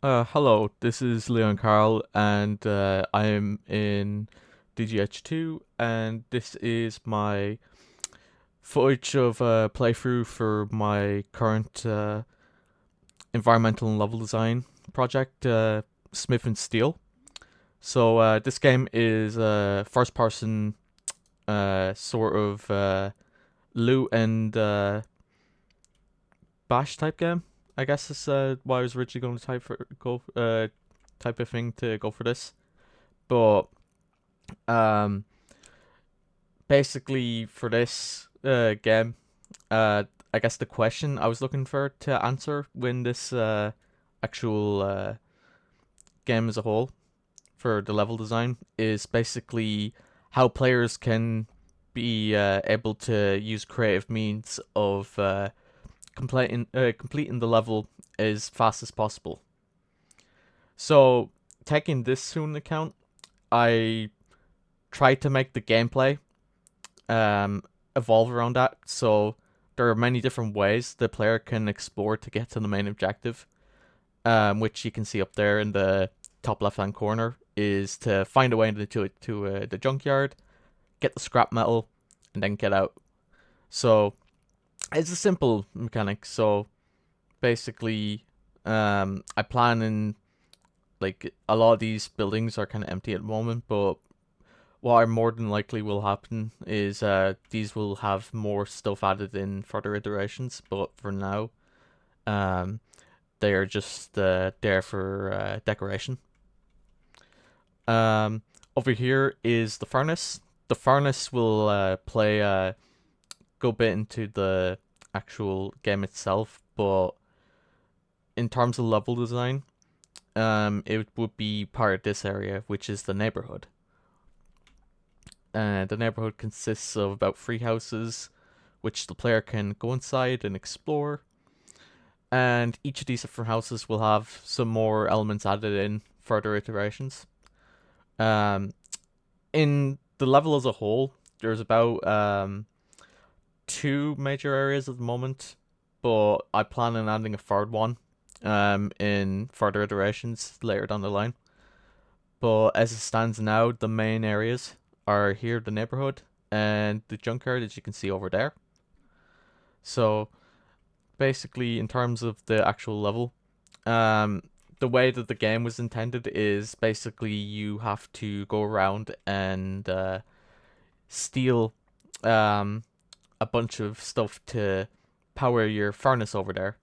Hello, this is Leon Carroll, and I am in DGH2, and this is my footage of a playthrough for my current environmental and level design project, SmithNSteel. So this game is a first-person sort of loot and bash type game. I guess is what I was originally going to type of thing to go for this. But um, basically for this game, uh, I guess the question I was looking for to answer when this actual game as a whole for the level design is basically how players can be able to use creative means of completing the level as fast as possible. So taking this into account, I tried to make the gameplay um, evolve around that. So there are many different ways the player can explore to get to the main objective, which you can see up there in the top left hand corner, is to find a way into the junkyard, get the scrap metal, and then get out. So it's a simple mechanic. So basically, I plan in like a lot of these buildings are kind of empty at the moment, but what more than likely will happen is these will have more stuff added in further iterations, but for now, um, they are just there for decoration. Um, Over here is the furnace. The furnace will play go a bit into the actual game itself, but in terms of level design, it would be part of this area, which is the neighborhood. The neighborhood consists of about three houses, which the player can go inside and explore. And each of these different houses will have some more elements added in further iterations. Um, in the level as a whole, there's about two major areas at the moment, but I plan on adding a third one in further iterations later down the line. But as it stands now, the main areas are here, the neighborhood, and the junkyard, as you can see over there. So basically, in terms of the actual level, um, the way that the game was intended is basically you have to go around and steal a bunch of stuff to power your furnace over there.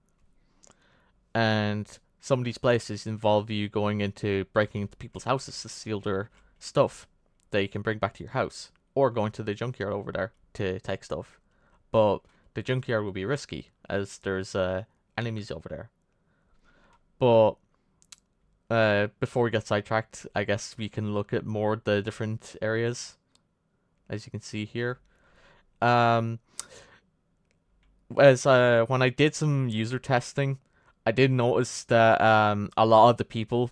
And some of these places involve you going into breaking into people's houses to steal their stuff that you can bring back to your house, or going to the junkyard over there to take stuff. But the junkyard will be risky as there's enemies over there. But before we get sidetracked, I guess we can look at more the different areas, as you can see here. Um, as When I did some user testing, I did notice that a lot of the people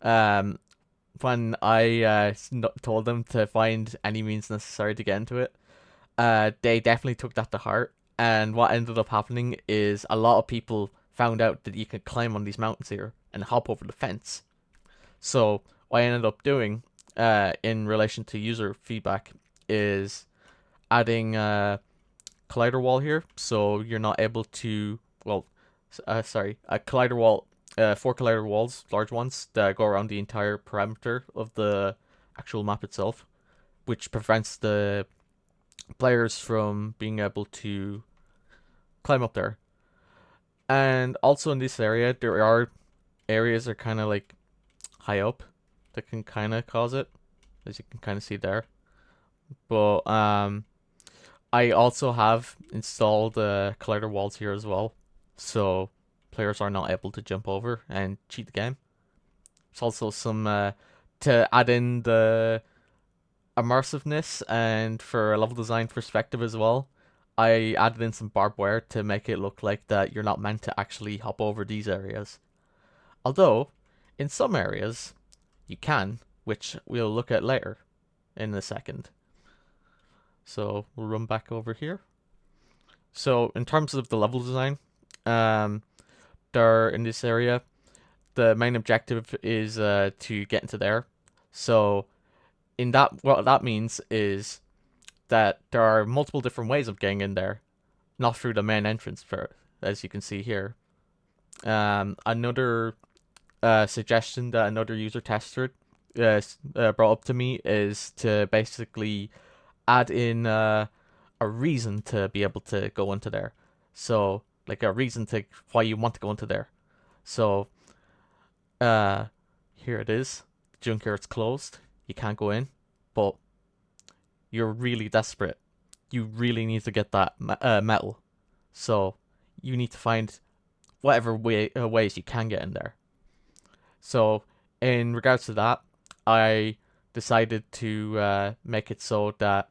um when I told them to find any means necessary to get into it, they definitely took that to heart. And what ended up happening is a lot of people found out that you could climb on these mountains here and hop over the fence. So what I ended up doing, in relation to user feedback, is adding a collider wall here, so you're not able to. Well, sorry, a collider wall, four collider walls, large ones that go around the entire perimeter of the actual map itself, which prevents the players from being able to climb up there. And also in this area, there are areas that are kind of like high up that can kind of cause it, as you can kind of see there. But I also have installed collider walls here as well, so players are not able to jump over and cheat the game. There's also some to add in the immersiveness and for a level design perspective as well. I added in some barbed wire to make it look like that you're not meant to actually hop over these areas. Although, in some areas, you can, which we'll look at later in a second. So we'll run back over here. So in terms of the level design, there in this area, the main objective is to get into there. So in that, what that means is that there are multiple different ways of getting in there, not through the main entrance, for as you can see here. Another suggestion that another user tester brought up to me is to basically add in a reason to be able to go into there. So like a reason to why you want to go into there. So here it is. The junkyard's closed. You can't go in, but you're really desperate. You really need to get that metal. So you need to find whatever ways you can get in there. So in regards to that, I decided to make it so that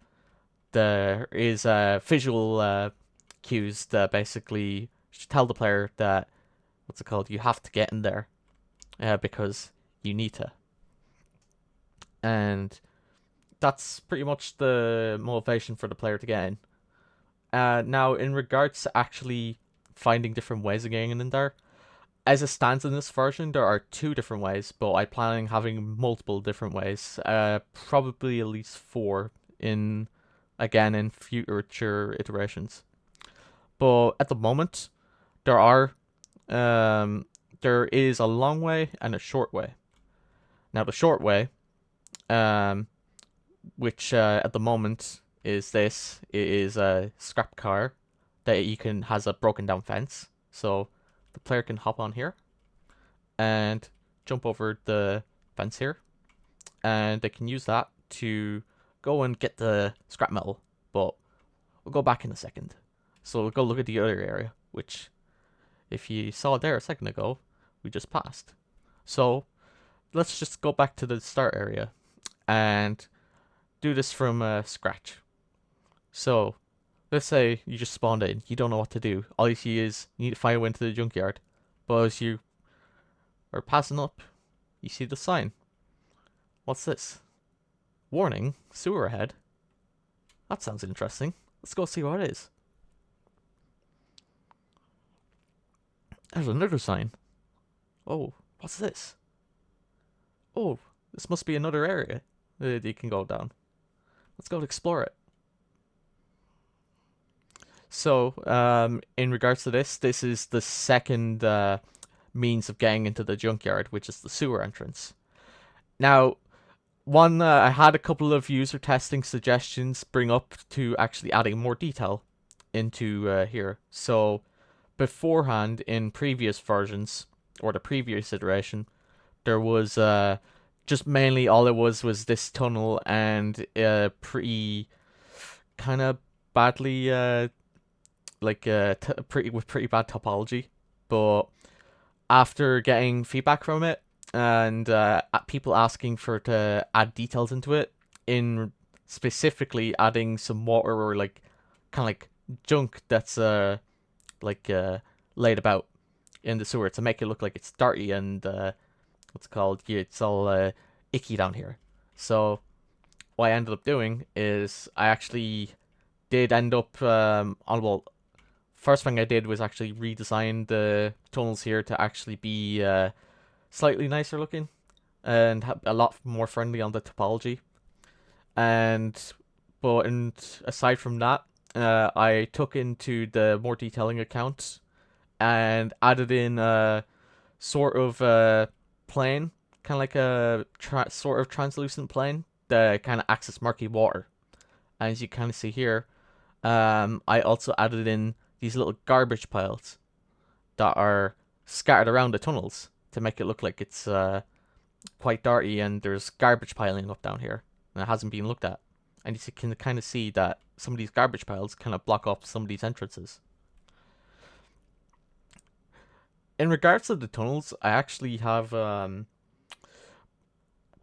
there is visual cues that basically tell the player that, what's it called, you have to get in there because you need to. And that's pretty much the motivation for the player to get in. Now, in regards to actually finding different ways of getting in there, as it stands in this version, there are 2 different ways, but I plan on having multiple different ways. Probably at least 4 in future iterations. But at the moment, there is a long way and a short way. Now the short way, which at the moment is this. It is a scrap car that has a broken down fence. So the player can hop on here and jump over the fence here, and they can use that to go and get the scrap metal. But we'll go back in a second. So we'll go look at the other area, which, if you saw there a second ago, we just passed. So let's just go back to the start area and do this from scratch. So let's say you just spawned in, you don't know what to do. All you see is you need to find a way into the junkyard. But as you are passing up, you see the sign. What's this? Warning, sewer ahead. That sounds interesting. Let's go see what it is. There's another sign. Oh, what's this? Oh, this must be another area that you can go down. Let's go explore it. So, in regards to this is the second means of getting into the junkyard, which is the sewer entrance. Now, I had a couple of user testing suggestions bring up to actually adding more detail into here. So, beforehand, in previous versions, or the previous iteration, there was just mainly all it was this tunnel and pretty kind of badly pretty bad topology. But after getting feedback from it and people asking to add details into it, in specifically adding some water or like kind of like junk that's laid about in the sewer to make it look like it's dirty and what's it called? Yeah, it's all icky down here. So what I ended up doing is I actually did end up first thing I did was actually redesign the tunnels here to actually be slightly nicer looking and a lot more friendly on the topology. But aside from that, I took into the more detailing account and added in a sort of plane, kind of like a sort of translucent plane that kind of acts as murky water. And as you kind of see here, I also added in these little garbage piles that are scattered around the tunnels to make it look like it's quite dirty and there's garbage piling up down here and it hasn't been looked at. And you can kind of see that some of these garbage piles kind of block off some of these entrances. In regards to the tunnels, I actually have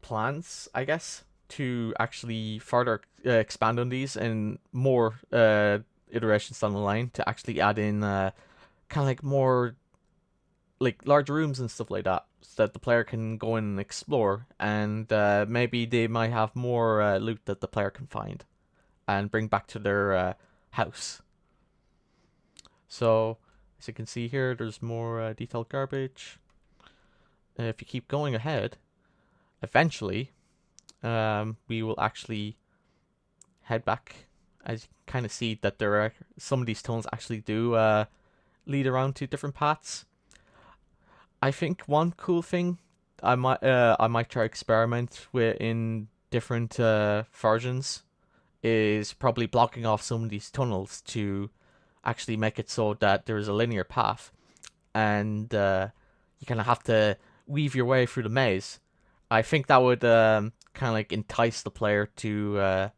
plans, I guess, to actually further expand on these and more iterations down the line to actually add in kind of like more like large rooms and stuff like that, so that the player can go in and explore, and maybe they might have more loot that the player can find and bring back to their house. So as you can see here, there's more detailed garbage. if you keep going ahead, eventually, we will actually head back. As you kind of see that there are some of these tunnels actually do lead around to different paths. I think one cool thing I might try experiment with in different versions is probably blocking off some of these tunnels to actually make it so that there is a linear path, and you kind of have to weave your way through the maze. I think that would kind of like entice the player to,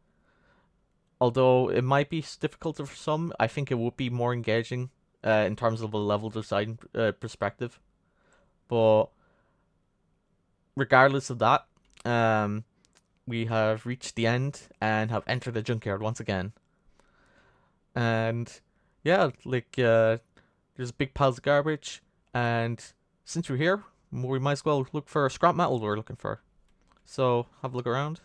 although it might be difficult for some, I think it would be more engaging in terms of a level design perspective. But regardless of that, um, we have reached the end and have entered the junkyard once again. And yeah, like there's big piles of garbage, and since we're here, we might as well look for scrap metal we're looking for. So have a look around.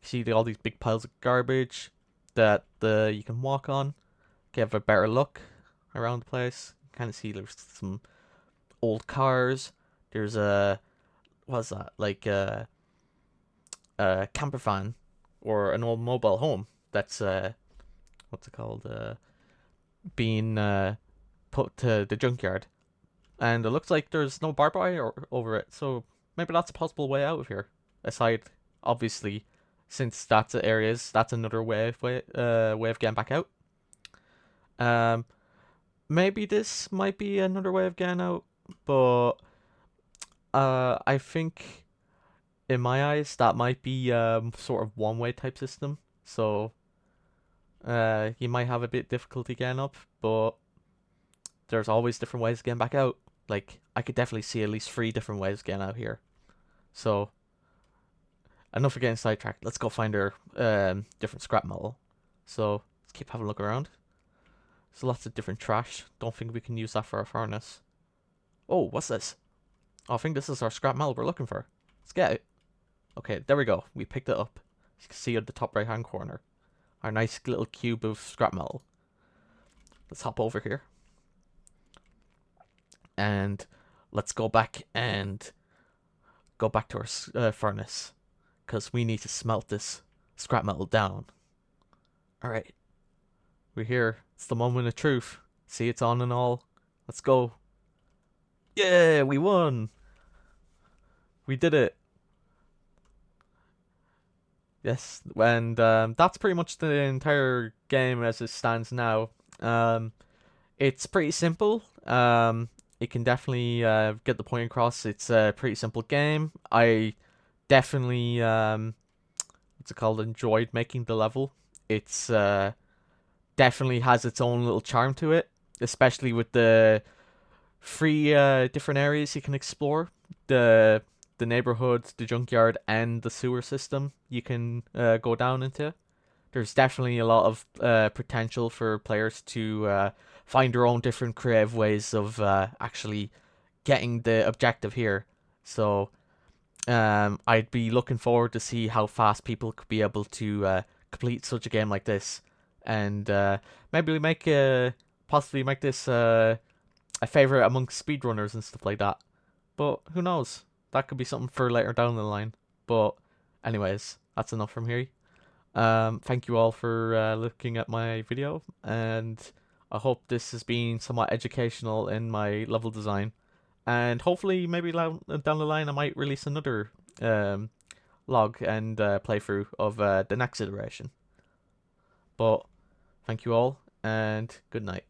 You see all these big piles of garbage that you can walk on, get a better look around the place. Kind of see there's some old cars. There's a what's that, like a camper van or an old mobile home that's what's it called, being put to the junkyard, and it looks like there's no barbed wire over it, so maybe that's a possible way out of here. Aside, obviously, since that's areas, that's another way of getting back out. Um, maybe this might be another way of getting out, but I think in my eyes that might be sort of one-way type system. So you might have a bit difficulty getting up, but there's always different ways of getting back out. Like, I could definitely see at least 3 different ways of getting out here. So, enough of getting sidetracked. Let's go find our different scrap metal. So, let's keep having a look around. There's lots of different trash. Don't think we can use that for a furnace. Oh, what's this? Oh, I think this is our scrap metal we're looking for. Let's get it. Okay, there we go. We picked it up. You can see at the top right-hand corner. Our nice little cube of scrap metal. Let's hop over here. And let's go back to our furnace, because we need to smelt this scrap metal down. Alright. We're here. It's the moment of truth. See, it's on and all. Let's go. Yeah, we won! We did it. Yes, and that's pretty much the entire game as it stands now. It's pretty simple. You can definitely get the point across. It's a pretty simple game. I definitely what's it called, enjoyed making the level. It's definitely has its own little charm to it, especially with the 3 different areas you can explore. The neighborhood, the junkyard, and the sewer system you can go down into. There's definitely a lot of potential for players to find their own different creative ways of actually getting the objective here. So I'd be looking forward to see how fast people could be able to complete such a game like this, and maybe possibly make this a favorite amongst speedrunners and stuff like that. But who knows? That could be something for later down the line. But anyways, that's enough from here. Thank you all for looking at my video, and I hope this has been somewhat educational in my level design. And hopefully, maybe down the line, I might release another log and playthrough of the next iteration. But thank you all, and good night.